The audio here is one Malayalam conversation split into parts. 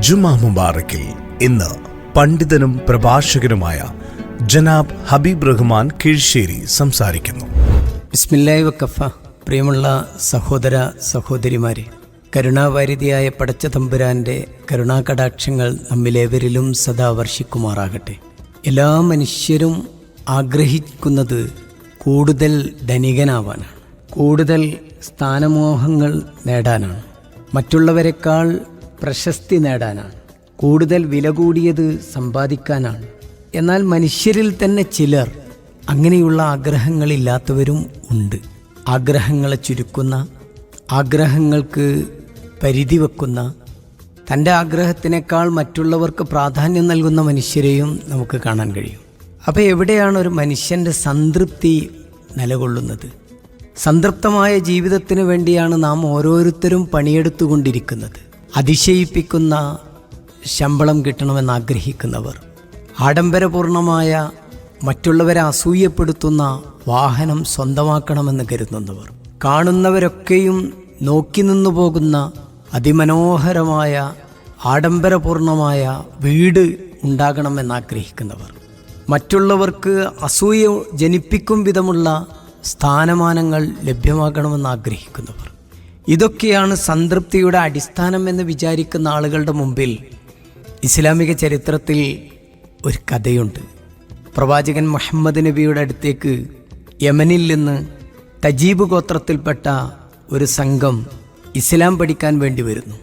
ജുമാ മുബാറക്കിൽ ഇന്ന് പണ്ഡിതനും പ്രഭാഷകനുമായ ജനാബ് ഹബീബ് റഹ്മാൻ കീഴ്ശ്ശേരി സംസാരിക്കുന്നു. ബിസ്മില്ലാഹി വക്കഫ. പ്രിയമുള്ള സഹോദര സഹോദരിമാരെ, കരുണാവാരിധിയായ പടച്ച തമ്പുരാൻ്റെ കരുണാകടാക്ഷങ്ങൾ നമ്മിലേവരിലും സദാ വർഷിക്കുമാറാകട്ടെ. എല്ലാ മനുഷ്യരും ആഗ്രഹിക്കുന്നത് കൂടുതൽ ധനികനാവാനാണ്, കൂടുതൽ സ്ഥാനമോഹങ്ങൾ നേടാനാണ്, മറ്റുള്ളവരെക്കാൾ പ്രശസ്തി നേടാനാണ്, കൂടുതൽ വില കൂടിയത് സമ്പാദിക്കാനാണ്. എന്നാൽ മനുഷ്യരിൽ തന്നെ ചിലർ അങ്ങനെയുള്ള ആഗ്രഹങ്ങളില്ലാത്തവരും ഉണ്ട്. ആഗ്രഹങ്ങളെ ചുരുക്കുന്ന, ആഗ്രഹങ്ങൾക്ക് പരിധി വെക്കുന്ന, തൻ്റെ ആഗ്രഹത്തിനേക്കാൾ മറ്റുള്ളവർക്ക് പ്രാധാന്യം നൽകുന്ന മനുഷ്യരെയും നമുക്ക് കാണാൻ കഴിയും. അപ്പോൾ എവിടെയാണ് ഒരു മനുഷ്യൻ്റെ സംതൃപ്തി നിലകൊള്ളുന്നത്? സംതൃപ്തമായ ജീവിതത്തിന് വേണ്ടിയാണ് നാം ഓരോരുത്തരും പണിയെടുത്തുകൊണ്ടിരിക്കുന്നത്. അതിശയിപ്പിക്കുന്ന ശമ്പളം കിട്ടണമെന്ന് ആഗ്രഹിക്കുന്നവർ, ആഡംബരപൂർണമായ മറ്റുള്ളവരെ അസൂയപ്പെടുത്തുന്ന വാഹനം സ്വന്തമാക്കണമെന്ന് കരുതുന്നവർ, കാണുന്നവരൊക്കെയും നോക്കി നിന്നു പോകുന്ന അതിമനോഹരമായ ആഡംബരപൂർണമായ വീട് ഉണ്ടാകണമെന്ന് ആഗ്രഹിക്കുന്നവർ, മറ്റുള്ളവർക്ക് അസൂയ ജനിപ്പിക്കും വിധമുള്ള സ്ഥാനമാനങ്ങൾ ലഭ്യമാകണമെന്ന് ആഗ്രഹിക്കുന്നവർ, ഇതൊക്കെയാണ് സംതൃപ്തിയുടെ അടിസ്ഥാനം എന്ന് വിചാരിക്കുന്ന ആളുകളുടെ മുമ്പിൽ ഇസ്ലാമിക ചരിത്രത്തിൽ ഒരു കഥയുണ്ട്. പ്രവാചകൻ മുഹമ്മദ് നബിയുടെ അടുത്തേക്ക് യമനിൽ നിന്ന് തജീബ് ഗോത്രത്തിൽപ്പെട്ട ഒരു സംഘം ഇസ്ലാം പഠിക്കാൻ വേണ്ടി വരുന്നു.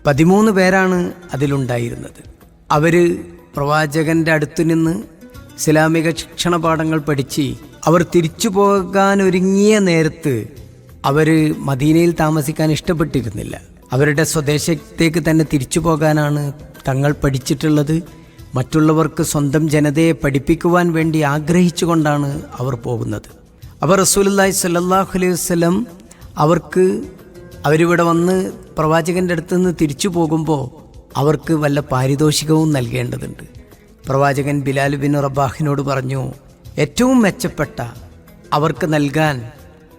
13 പേരാണ് അതിലുണ്ടായിരുന്നത്. അവർ പ്രവാചകൻ്റെ അടുത്തു നിന്ന് ഇസ്ലാമിക ശിക്ഷണ പാഠങ്ങൾ പഠിച്ച് അവർ തിരിച്ചു പോകാനൊരുങ്ങിയ നേരത്ത് അവർ മദീനയിൽ താമസിക്കാൻ ഇഷ്ടപ്പെട്ടിരുന്നില്ല. അവരുടെ സ്വദേശത്തേക്ക് തന്നെ തിരിച്ചു പോകാനാണ് തങ്ങൾ പഠിച്ചിട്ടുള്ളത്. മറ്റുള്ളവർക്ക് സ്വന്തം ജനതയെ പഠിപ്പിക്കുവാൻ വേണ്ടി ആഗ്രഹിച്ചുകൊണ്ടാണ് അവർ പോകുന്നത്. അപ്പോൾ റസൂലുള്ളാഹി സ്വല്ലല്ലാഹു അലൈഹി വസല്ലം അവരിവിടെ വന്ന് പ്രവാചകൻ്റെ അടുത്ത് നിന്ന് തിരിച്ചു പോകുമ്പോൾ അവർക്ക് വല്ല പാരിതോഷികവും നൽകേണ്ടതുണ്ട്. പ്രവാചകൻ ബിലാൽ ബിൻ റബാഹിനോട് പറഞ്ഞു, ഏറ്റവും മെച്ചപ്പെട്ട അവർക്ക് നൽകാൻ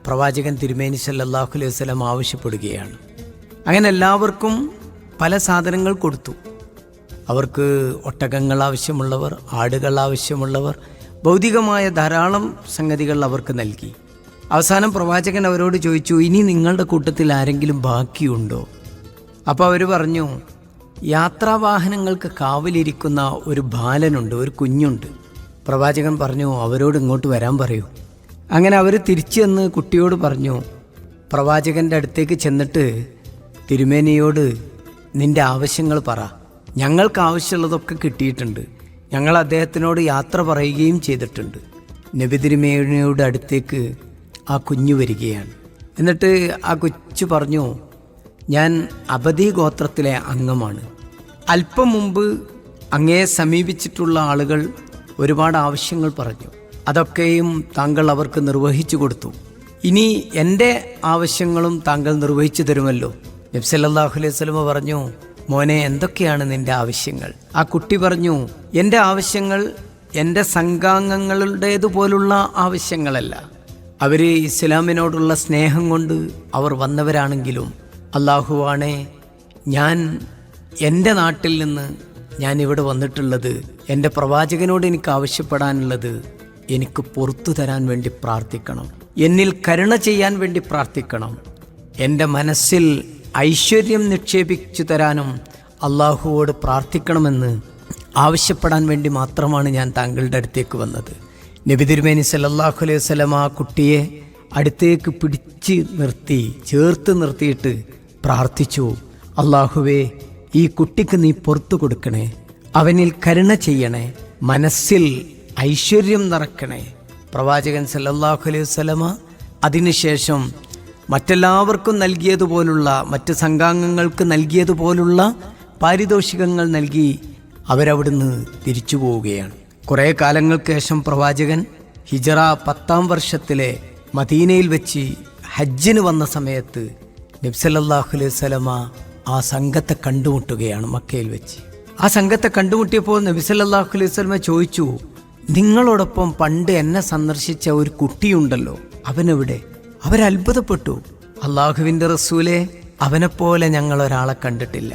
പ്രവാചകൻ തിരുമേനി സല്ലല്ലാഹു അലൈഹി വസല്ലം ആവശ്യപ്പെടുകയാണ്. അങ്ങനെ എല്ലാവർക്കും പല സാധനങ്ങൾ കൊടുത്തു. അവർക്ക് ഒട്ടകങ്ങൾ ആവശ്യമുള്ളവർ, ആടുകൾ ആവശ്യമുള്ളവർ, ഭൗതികമായ ധാരാളം സംഗതികൾ അവർക്ക് നൽകി. അവസാനം പ്രവാചകൻ അവരോട് ചോദിച്ചു, ഇനി നിങ്ങളുടെ കൂട്ടത്തിൽ ആരെങ്കിലും ബാക്കിയുണ്ടോ? അപ്പോൾ അവർ പറഞ്ഞു, യാത്രാവാഹനങ്ങൾക്ക് കാവലിരിക്കുന്ന ഒരു ബാലനുണ്ട്, ഒരു കുഞ്ഞുണ്ട്. പ്രവാചകൻ പറഞ്ഞു, അവരോട് ഇങ്ങോട്ട് വരാൻ പറയൂ. അങ്ങനെ അവർ തിരിച്ചു ചെന്ന് കുട്ടിയോട് പറഞ്ഞു, പ്രവാചകൻ്റെ അടുത്തേക്ക് ചെന്നിട്ട് തിരുമേനിയോട് നിൻ്റെ ആവശ്യങ്ങൾ പറ, ഞങ്ങൾക്ക് ആവശ്യമുള്ളതൊക്കെ കിട്ടിയിട്ടുണ്ട്, ഞങ്ങൾ അദ്ദേഹത്തിനോട് യാത്ര പറയുകയും ചെയ്തിട്ടുണ്ട്. നബി തിരുമേനിയുടെ അടുത്തേക്ക് ആ കുഞ്ഞു വരികയാണ്. എന്നിട്ട് ആ കൊച്ചു പറഞ്ഞു, ഞാൻ അബദി ഗോത്രത്തിലെ അംഗമാണ്. അല്പം മുമ്പ് അങ്ങയെ സമീപിച്ചിട്ടുള്ള ആളുകൾ ഒരുപാട് ആവശ്യങ്ങൾ പറഞ്ഞു, അതൊക്കെയും താങ്കൾ അവർക്ക് നിർവഹിച്ചു കൊടുത്തു. ഇനി എൻ്റെ ആവശ്യങ്ങളും താങ്കൾ നിർവഹിച്ചു തരുമല്ലോ. നബി സല്ലല്ലാഹു അലൈഹി വസല്ലം പറഞ്ഞു, മോനെ, എന്തൊക്കെയാണ് നിൻ്റെ ആവശ്യങ്ങൾ? ആ കുട്ടി പറഞ്ഞു, എൻ്റെ ആവശ്യങ്ങൾ എൻ്റെ സംഘാംഗങ്ങളുടേതുപോലുള്ള ആവശ്യങ്ങളല്ല. അവർ ഇസ്ലാമിനോടുള്ള സ്നേഹം കൊണ്ട് അവർ വന്നവരാണെങ്കിലും അല്ലാഹുവാണേ, ഞാൻ എൻ്റെ നാട്ടിൽ നിന്ന് ഞാനിവിടെ വന്നിട്ടുള്ളത് എൻ്റെ പ്രവാചകനോട് എനിക്ക് ആവശ്യപ്പെടാനുള്ളത് എനിക്ക് പുറത്തു തരാൻ വേണ്ടി പ്രാർത്ഥിക്കണം, എന്നിൽ കരുണ ചെയ്യാൻ വേണ്ടി പ്രാർത്ഥിക്കണം, എൻ്റെ മനസ്സിൽ ഐശ്വര്യം നിക്ഷേപിച്ചു തരാനും അള്ളാഹുവോട് പ്രാർത്ഥിക്കണമെന്ന് ആവശ്യപ്പെടാൻ വേണ്ടി മാത്രമാണ് ഞാൻ താങ്കളുടെ അടുത്തേക്ക് വന്നത്. നബി തിരുമേനി സല്ലല്ലാഹു അലൈഹി വസല്ലം ആ കുട്ടിയെ അടുത്തേക്ക് പിടിച്ച് നിർത്തി, ചേർത്ത് നിർത്തിയിട്ട് പ്രാർത്ഥിച്ചു, അള്ളാഹുവേ, ഈ കുട്ടിക്ക് നീ പുറത്തു കൊടുക്കണേ, അവനിൽ കരുണ ചെയ്യണേ, മനസ്സിൽ ഐശ്വര്യം നിറക്കണേ. പ്രവാചകൻ സല്ലല്ലാഹു അലൈഹി വസല്ലമ അതിനുശേഷം മറ്റെല്ലാവർക്കും നൽകിയതുപോലുള്ള, മറ്റ് സംഘാംഗങ്ങൾക്ക് നൽകിയതുപോലുള്ള പാരിതോഷികങ്ങൾ നൽകി അവരവിടുന്ന് തിരിച്ചു പോവുകയാണ്. കുറേ കാലങ്ങൾക്ക് ശേഷം പ്രവാചകൻ ഹിജറ 10-ാം വർഷത്തിലെ മദീനയിൽ വെച്ച് ഹജ്ജിന് വന്ന സമയത്ത് നബി സല്ലല്ലാഹു അലൈഹി വസല്ലമ ആ സംഘത്തെ കണ്ടുമുട്ടുകയാണ് മക്കയിൽ വെച്ച്. ആ സംഘത്തെ കണ്ടുമുട്ടിയപ്പോൾ നബി സല്ലല്ലാഹു അലൈഹി വസല്ലമ ചോദിച്ചു, നിങ്ങളോടൊപ്പം പണ്ട് എന്നെ സന്ദർശിച്ച ഒരു കുട്ടിയുണ്ടല്ലോ, അവനെവിടെ? അവരത്ഭുതപ്പെട്ടു. അള്ളാഹുവിൻ്റെ റസൂലേ, അവനെപ്പോലെ ഞങ്ങൾ ഒരാളെ കണ്ടിട്ടില്ല.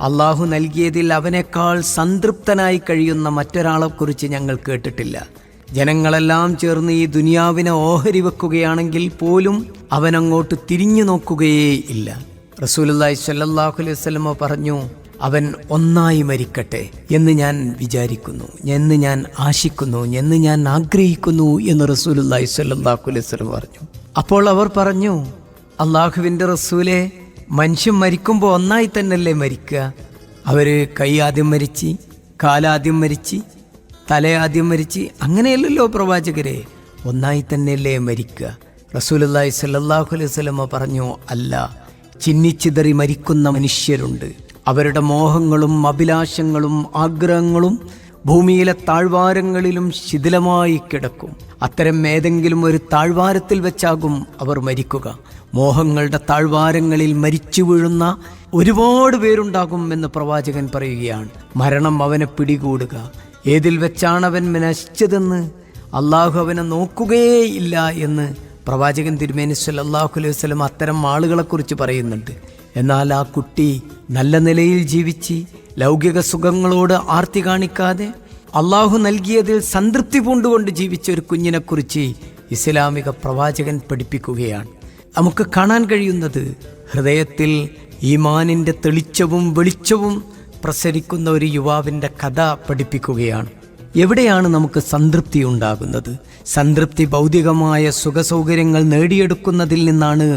അള്ളാഹു നൽകിയതിൽ അവനേക്കാൾ സംതൃപ്തനായി കഴിയുന്ന മറ്റൊരാളെക്കുറിച്ച് ഞങ്ങൾ കേട്ടിട്ടില്ല. ജനങ്ങളെല്ലാം ചേർന്ന് ഈ ദുനിയാവിനെ ഓഹരി വെക്കുകയാണെങ്കിൽ പോലും അവനങ്ങോട്ട് തിരിഞ്ഞു നോക്കുകയേ ഇല്ല. റസൂലുള്ളാഹി സ്വല്ലല്ലാഹു അലൈഹി വസല്ലമ പറഞ്ഞു, അവൻ ഒന്നായി മരിക്കട്ടെ എന്ന് ഞാൻ വിചാരിക്കുന്നു, എന്ന് ഞാൻ ആശിക്കുന്നു, എന്ന് ഞാൻ ആഗ്രഹിക്കുന്നു എന്ന് റസൂലുള്ളാഹി സ്വല്ലല്ലാഹു അലൈഹി വസല്ലമ പറഞ്ഞു. അപ്പോൾ അവർ പറഞ്ഞു, അള്ളാഹുവിൻ്റെ റസൂലെ, മനുഷ്യൻ മരിക്കുമ്പോൾ ഒന്നായി തന്നെയല്ലേ മരിക്കുക? അവർ കൈ ആദ്യം മരിച്ച്, കാലാദ്യം മരിച്ച്, തലയാദ്യം മരിച്ച്, അങ്ങനെയല്ലല്ലോ പ്രവാചകരെ, ഒന്നായി തന്നെയല്ലേ മരിക്കുക? റസൂലുള്ളാഹി സ്വല്ലല്ലാഹു അലൈഹി വസല്ലമ പറഞ്ഞു, അല്ല, ചിന്നിച്ചിതറി മരിക്കുന്ന മനുഷ്യരുണ്ട്. അവരുടെ മോഹങ്ങളും അഭിലാഷങ്ങളും ആഗ്രഹങ്ങളും ഭൂമിയിലെ താഴ്വാരങ്ങളിലും ശിഥിലമായി കിടക്കും. അത്തരം ഏതെങ്കിലും ഒരു താഴ്വാരത്തിൽ വെച്ചാകും അവർ മരിക്കുക. മോഹങ്ങളുടെ താഴ്വാരങ്ങളിൽ മരിച്ചു വീഴുന്ന ഒരുപാട് പേരുണ്ടാകും എന്ന് പ്രവാചകൻ പറയുകയാണ്. മരണം അവനെ പിടികൂടുക, ഏതിൽ വെച്ചാണ് അവൻ നശിച്ചതെന്ന് അള്ളാഹു അവനെ നോക്കുകയേ ഇല്ല എന്ന് പ്രവാചകൻ തിരുമേനി സല്ലല്ലാഹു അലൈഹി വസല്ലം അത്തരം ആളുകളെക്കുറിച്ച് പറയുന്നുണ്ട്. എന്നാൽ ആ കുട്ടി നല്ല നിലയിൽ ജീവിച്ച് ലൗകിക സുഖങ്ങളോട് ആർത്തി കാണിക്കാതെ അള്ളാഹു നൽകിയതിൽ സംതൃപ്തി പൂണ്ടുകൊണ്ട് ജീവിച്ച ഒരു കുഞ്ഞിനെക്കുറിച്ച് ഇസ്ലാമിക പ്രവാചകൻ പഠിപ്പിക്കുകയാണ്. നമുക്ക് കാണാൻ കഴിയുന്നത് ഹൃദയത്തിൽ ഈമാനിൻ്റെ തെളിച്ചവും വെളിച്ചവും പ്രസരിക്കുന്ന ഒരു യുവാവിൻ്റെ കഥ പഠിപ്പിക്കുകയാണ്. എവിടെയാണ് നമുക്ക് സംതൃപ്തി ഉണ്ടാകുന്നത്? സംതൃപ്തി ഭൗതികമായ സുഖസൗകര്യങ്ങൾ നേടിയെടുക്കുന്നതിൽ നിന്നാണ്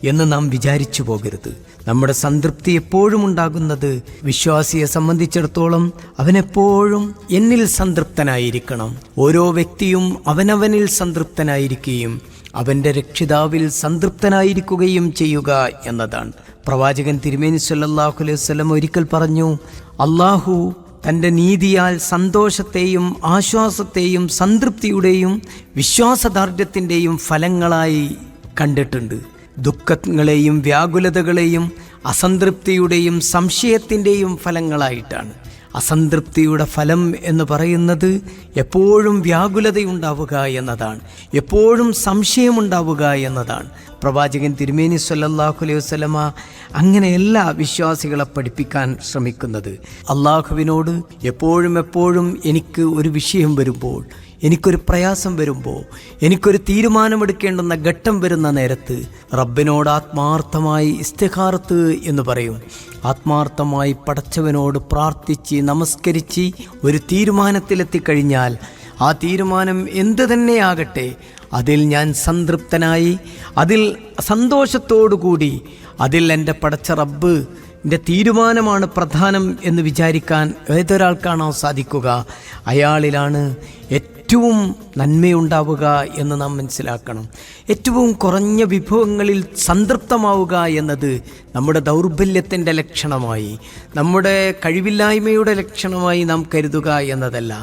എന്ന് നാം വിചാരിച്ചു പോകരുത്. നമ്മുടെ സംതൃപ്തി എപ്പോഴും ഉണ്ടാകുന്നത് വിശ്വാസിയെ സംബന്ധിച്ചിടത്തോളം അവനെപ്പോഴും എന്നിൽ സംതൃപ്തനായിരിക്കണം. ഓരോ വ്യക്തിയും അവനവനിൽ സംതൃപ്തനായിരിക്കുകയും അവൻ്റെ രക്ഷിതാവിൽ സംതൃപ്തനായിരിക്കുകയും ചെയ്യുക എന്നതാണ്. പ്രവാചകൻ തിരുമേനി സല്ലല്ലാഹു അലൈഹി വസല്ലം ഒരിക്കൽ പറഞ്ഞു, അള്ളാഹു തൻ്റെ നീതിയാൽ സന്തോഷത്തെയും ആശ്വാസത്തെയും സംതൃപ്തിയുടെയും വിശ്വാസദാർഢ്യത്തിൻ്റെയും ഫലങ്ങളായി കണ്ടിട്ടുണ്ട്. ദുഃഖങ്ങളെയും വ്യാകുലതകളെയും അസംതൃപ്തിയുടെയും സംശയത്തിൻ്റെയും ഫലങ്ങളായിട്ടാണ്. അസംതൃപ്തിയുടെ ഫലം എന്ന് പറയുന്നത് എപ്പോഴും വ്യാകുലതയുണ്ടാവുക എന്നതാണ്, എപ്പോഴും സംശയമുണ്ടാവുക എന്നതാണ്. പ്രവാചകൻ തിരുമേനി സല്ലല്ലാഹു അലൈഹി വസല്ലമ അങ്ങനെയല്ല വിശ്വാസികളെ പഠിപ്പിക്കാൻ ശ്രമിക്കുന്നത്. അള്ളാഹുവിനോട് എപ്പോഴും എനിക്ക് ഒരു വിഷയം വരുമ്പോൾ, എനിക്കൊരു പ്രയാസം വരുമ്പോൾ, എനിക്കൊരു തീരുമാനമെടുക്കേണ്ടുന്ന ഘട്ടം വരുന്ന നേരത്ത് റബ്ബിനോട് ആത്മാർത്ഥമായി ഇസ്തിഖാറത്ത് എന്ന് പറയും. ആത്മാർത്ഥമായി പടച്ചവനോട് പ്രാർത്ഥിച്ച് നമസ്കരിച്ച് ഒരു തീരുമാനത്തിലെത്തിക്കഴിഞ്ഞാൽ ആ തീരുമാനം എന്തു തന്നെയാകട്ടെ, അതിൽ ഞാൻ സംതൃപ്തനായി, അതിൽ സന്തോഷത്തോടുകൂടി, അതിൽ എൻ്റെ പടച്ച റബ്ബ് എൻ്റെ തീരുമാനമാണ് പ്രധാനം എന്ന് വിചാരിക്കാൻ ഏതൊരാൾക്കാണോ സാധിക്കുക, അയാളിലാണ് ഏറ്റവും നന്മയുണ്ടാവുക എന്ന് നാം മനസ്സിലാക്കണം. ഏറ്റവും കുറഞ്ഞ വിഭവങ്ങളിൽ സംതൃപ്തമാവുക എന്നത് നമ്മുടെ ദൗർബല്യത്തിൻ്റെ ലക്ഷണമായി, നമ്മുടെ കഴിവില്ലായ്മയുടെ ലക്ഷണമായി നാം കരുതുക എന്നതല്ല.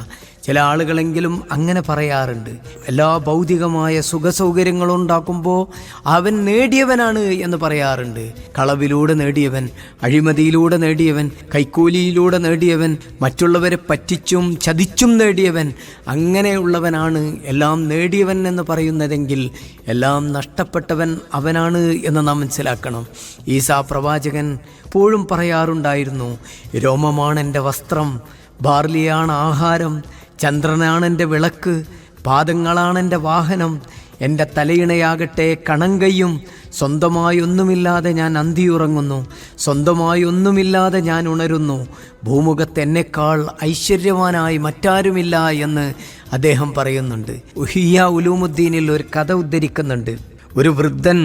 ചില ആളുകളെങ്കിലും അങ്ങനെ പറയാറുണ്ട്. എല്ലാ ഭൗതികമായ സുഖസൗകര്യങ്ങളുണ്ടാക്കുമ്പോൾ അവൻ നേടിയവനാണ് എന്ന് പറയാറുണ്ട്. കളവിലൂടെ നേടിയവൻ, അഴിമതിയിലൂടെ നേടിയവൻ, കൈക്കൂലിയിലൂടെ നേടിയവൻ, മറ്റുള്ളവരെ പറ്റിച്ചും ചതിച്ചും നേടിയവൻ, അങ്ങനെയുള്ളവനാണ് എല്ലാം നേടിയവൻ എന്ന് പറയുന്നതെങ്കിൽ എല്ലാം നഷ്ടപ്പെട്ടവൻ അവനാണ് എന്ന് നാം മനസ്സിലാക്കണം. ഈസാ പ്രവാചകൻ എപ്പോഴും പറയാറുണ്ടായിരുന്നു, രോമമാണ് എൻ്റെ വസ്ത്രം, ബാർലിയാണ് ആഹാരം, ചന്ദ്രനാണ് എൻ്റെ വിളക്ക്, പാദങ്ങളാണ് എൻ്റെ വാഹനം, എൻ്റെ തലയിണയാകട്ടെ കണങ്കയും. സ്വന്തമായി ഒന്നുമില്ലാതെ ഞാൻ അന്തിയുറങ്ങുന്നു, സ്വന്തമായി ഒന്നുമില്ലാതെ ഞാൻ ഉണരുന്നു. ഭൂമുഖത്ത് എന്നെക്കാൾ ഐശ്വര്യവാനായി മറ്റാരുമില്ല എന്ന് അദ്ദേഹം പറയുന്നുണ്ട്. ഉഹിയ ഉലൂമുദ്ദീനിൽ ഒരു കഥ ഉദ്ധരിക്കുന്നുണ്ട്. ഒരു വൃദ്ധൻ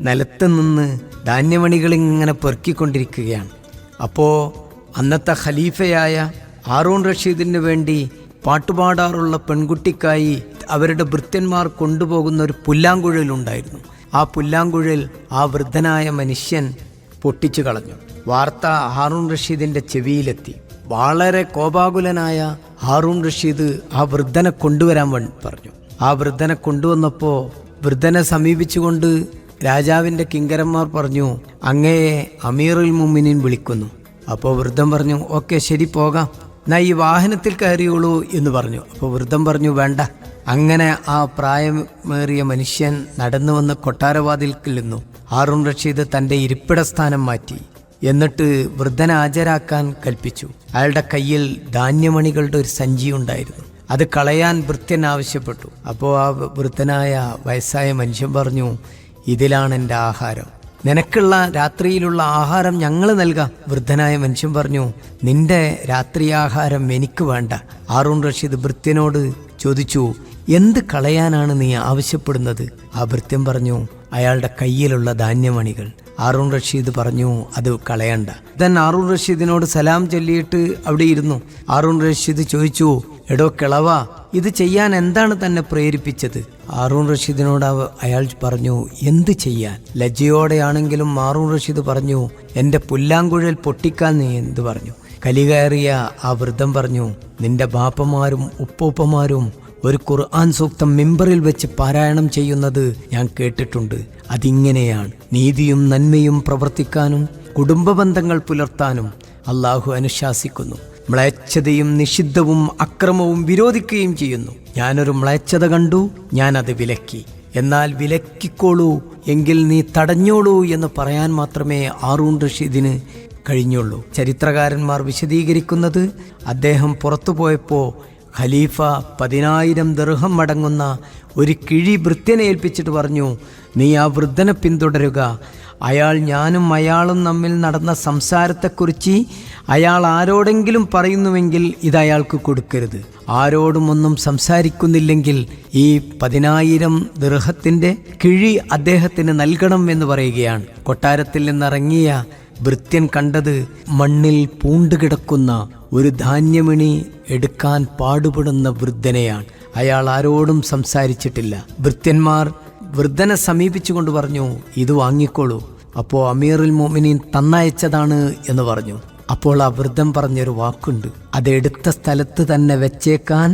നിലത്ത് നിന്ന് ധാന്യമണികളിങ്ങനെ പെറുക്കിക്കൊണ്ടിരിക്കുകയാണ്. അപ്പോൾ അന്നത്തെ ഖലീഫയായ ഹാറൂൺ റഷീദിന് വേണ്ടി പാട്ടുപാടാറുള്ള പെൺകുട്ടിക്കായി അവരുടെ ഭൃത്യന്മാർ കൊണ്ടുപോകുന്ന ഒരു പുല്ലാങ്കുഴലുണ്ടായിരുന്നു. ആ പുല്ലാങ്കുഴൽ ആ വൃദ്ധനായ മനുഷ്യൻ പൊട്ടിച്ചു കളഞ്ഞു. വാർത്ത ഹാറൂൺ റഷീദിൻ്റെ ചെവിയിലെത്തി. വളരെ കോപാകുലനായ ഹാറൂൺ റഷീദ് ആ വൃദ്ധനെ കൊണ്ടുവരാൻ പറഞ്ഞു. ആ വൃദ്ധനെ കൊണ്ടുവന്നപ്പോൾ വൃദ്ധനെ സമീപിച്ചുകൊണ്ട് രാജാവിൻ്റെ കിങ്കരന്മാർ പറഞ്ഞു, അങ്ങയെ അമീറുൽ മുഅ്മിനീൻ വിളിക്കുന്നു. അപ്പോൾ വൃദ്ധൻ പറഞ്ഞു, ഓക്കെ ശരി പോകാം, എന്നാ ഈ വാഹനത്തിൽ കയറിയോളൂ എന്ന് പറഞ്ഞു. അപ്പോൾ വൃദ്ധൻ പറഞ്ഞു, വേണ്ട. അങ്ങനെ ആ പ്രായമേറിയ മനുഷ്യൻ നടന്നു വന്ന് കൊട്ടാരവാതിൽക്കൽ നിന്നു. ഹാറൂൺ റഷീദ് തൻ്റെ ഇരിപ്പിട സ്ഥാനം മാറ്റി. എന്നിട്ട് വൃദ്ധനെ ഹാജരാക്കാൻ കൽപ്പിച്ചു. അയാളുടെ കയ്യിൽ ധാന്യമണികളുടെ ഒരു സഞ്ചി ഉണ്ടായിരുന്നു. അത് കളയാൻ ഭൃത്യൻ ആവശ്യപ്പെട്ടു. അപ്പോൾ ആ വൃദ്ധനായ വയസ്സായ മനുഷ്യൻ പറഞ്ഞു, ഇതിലാണ് എൻ്റെ ആഹാരം, നിനക്കുള്ള രാത്രിയിലുള്ള ആഹാരം ഞങ്ങൾ നൽകാം. വൃദ്ധനായ മനുഷ്യൻ പറഞ്ഞു, നിന്റെ രാത്രി ആഹാരം എനിക്ക് വേണ്ട. ഹാറൂൺ റഷീദ് ഭൃത്യനോട് ചോദിച്ചു, എന്ത് കളയാനാണ് നീ ആവശ്യപ്പെടുന്നത്? ആ ഭൃത്യൻ പറഞ്ഞു, അയാളുടെ കയ്യിലുള്ള ധാന്യമണികൾ. ഹാറൂൺ റഷീദ് പറഞ്ഞു, അത് കളയണ്ട. then ഹാറൂൺ റഷീദിനോട് സലാം ചൊല്ലിയിട്ട് അവിടെ ഇരുന്നു. ഹാറൂൺ റഷീദ് ചോദിച്ചു, എടോ കിളവാ, ഇത് ചെയ്യാൻ എന്താണ് തന്നെ പ്രേരിപ്പിച്ചത്? ഹാറൂൺ റഷീദിനോട് അയാൾ പറഞ്ഞു, എന്ത് ചെയ്യാൻ? ലജ്ജയോടെയാണെങ്കിലും ഹാറൂൺ റഷീദ് പറഞ്ഞു, എൻ്റെ പുല്ലാങ്കുഴൽ പൊട്ടിക്കാൻ നീ എന്ത് പറഞ്ഞു? കലികയറിയ ആ വൃദ്ധം പറഞ്ഞു, നിന്റെ ബാപ്പമാരും ഉപ്പൂപ്പമാരും ഒരു ഖുർആൻ സൂക്തം മിമ്പറിൽ വെച്ച് പാരായണം ചെയ്യുന്നത് ഞാൻ കേട്ടിട്ടുണ്ട്. അതിങ്ങനെയാണ്: നീതിയും നന്മയും പ്രവർത്തിക്കാനും കുടുംബ ബന്ധങ്ങൾ പുലർത്താനും അള്ളാഹു അനുശാസിക്കുന്നു. മ്ലേച്ഛതയും നിഷിദ്ധവും അക്രമവും വിരോധിക്കുകയും ചെയ്യുന്നു. ഞാനൊരു മ്ലേച്ഛത കണ്ടു, ഞാനത് വിലക്കി. എന്നാൽ വിലക്കിക്കോളൂ എങ്കിൽ നീ തടഞ്ഞോളൂ എന്ന് പറയാൻ മാത്രമേ ഹാറൂൺ റഷീദിന് കഴിഞ്ഞുള്ളൂ. ചരിത്രകാരന്മാർ വിശദീകരിക്കുന്നത്, അദ്ദേഹം പുറത്തു പോയപ്പോൾ ഖലീഫ 10,000 ദിർഹം അടങ്ങുന്ന ഒരു കിഴി വൃദ്ധനെ ഏൽപ്പിച്ചിട്ട് പറഞ്ഞു, നീ ആ വൃദ്ധനെ പിന്തുടരുക. ഞാനും അയാളും തമ്മിൽ നടന്ന സംസാരത്തെക്കുറിച്ച് അയാൾ ആരോടെങ്കിലും പറയുന്നുവെങ്കിൽ ഇത് അയാൾക്ക് കൊടുക്കരുത്. ആരോടും ഒന്നും സംസാരിക്കുന്നില്ലെങ്കിൽ ഈ 10,000 ദിർഹത്തിൻ്റെ കിഴി അദ്ദേഹത്തിന് നൽകണം എന്ന് പറയുകയാണ്. കൊട്ടാരത്തിൽ നിന്നിറങ്ങിയ ഭൃത്യൻ കണ്ടത് മണ്ണിൽ പൂണ്ടുകിടക്കുന്ന ഒരു ധാന്യമണി എടുക്കാൻ പാടുപെടുന്ന വൃദ്ധനെയാണ്. അയാൾ ആരോടും സംസാരിച്ചിട്ടില്ല. ഭൃത്യന്മാർ വൃദ്ധനെ സമീപിച്ചുകൊണ്ട് പറഞ്ഞു, ഇത് വാങ്ങിക്കോളൂ. അപ്പോൾ അമീറുൽ മുഅ്മിനീൻ തന്നയച്ചതാണ് എന്ന് പറഞ്ഞു. അപ്പോൾ ആ വൃദ്ധൻ പറഞ്ഞൊരു വാക്കുണ്ട്, അതെടുത്ത സ്ഥലത്ത് തന്നെ വെച്ചേക്കാൻ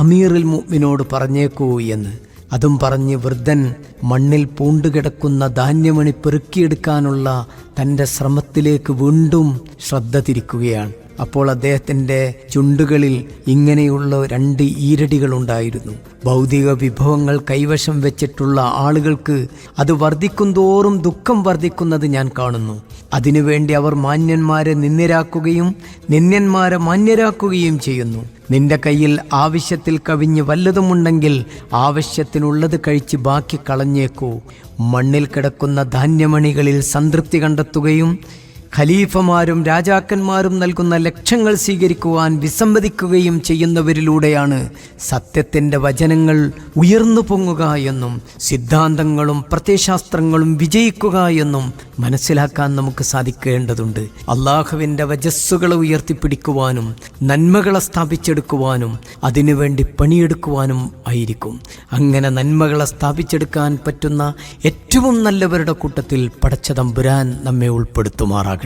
അമീറുൽ മുഅ്മിനോട് പറഞ്ഞേക്കൂ എന്ന്. അതും പറഞ്ഞ് വൃദ്ധൻ മണ്ണിൽ പൂണ്ടുകിടക്കുന്ന ധാന്യമണി പെറുക്കിയെടുക്കാനുള്ള തൻ്റെ ശ്രമത്തിലേക്ക് വീണ്ടും ശ്രദ്ധ തിരിക്കുകയാണ്. അപ്പോൾ അദ്ദേഹത്തിൻ്റെ ചുണ്ടുകളിൽ ഇങ്ങനെയുള്ള 2 ഈരടികളുണ്ടായിരുന്നു. ഭൗതിക വിഭവങ്ങൾ കൈവശം വെച്ചിട്ടുള്ള ആളുകൾക്ക് അത് വർദ്ധിക്കുന്തോറും ദുഃഖം വർദ്ധിക്കുന്നത് ഞാൻ കാണുന്നു. അതിനുവേണ്ടി അവർ മാന്യന്മാരെ നിന്ദ്യരാക്കുകയും നിന്ദ്യന്മാരെ മാന്യരാക്കുകയും ചെയ്യുന്നു. നിന്റെ കയ്യിൽ ആവശ്യത്തിൽ കവിഞ്ഞ് വല്ലതുമുണ്ടെങ്കിൽ ആവശ്യത്തിനുള്ളത് കഴിച്ച് ബാക്കി കളഞ്ഞേക്കൂ. മണ്ണിൽ കിടക്കുന്ന ധാന്യമണികളിൽ സംതൃപ്തി കണ്ടെത്തുകയും ഖലീഫമാരും രാജാക്കന്മാരും നൽകുന്ന ലക്ഷ്യങ്ങൾ സ്വീകരിക്കുവാൻ വിസമ്മതിക്കുകയും ചെയ്യുന്നവരിലൂടെയാണ് സത്യത്തിൻ്റെ വചനങ്ങൾ ഉയർന്നു പൊങ്ങുക എന്നും സിദ്ധാന്തങ്ങളും പ്രത്യയശാസ്ത്രങ്ങളും വിജയിക്കുക എന്നും മനസ്സിലാക്കാൻ നമുക്ക് സാധിക്കേണ്ടതുണ്ട്. അള്ളാഹുവിൻ്റെ വജസ്സുകളെ ഉയർത്തിപ്പിടിക്കുവാനും നന്മകളെ സ്ഥാപിച്ചെടുക്കുവാനും അതിനുവേണ്ടി പണിയെടുക്കുവാനും ആയിരിക്കും. അങ്ങനെ നന്മകളെ സ്ഥാപിച്ചെടുക്കാൻ പറ്റുന്ന ഏറ്റവും നല്ലവരുടെ കൂട്ടത്തിൽ പടച്ച തമ്പുരാൻ നമ്മെ ഉൾപ്പെടുത്തുമാറാകട്ടെ.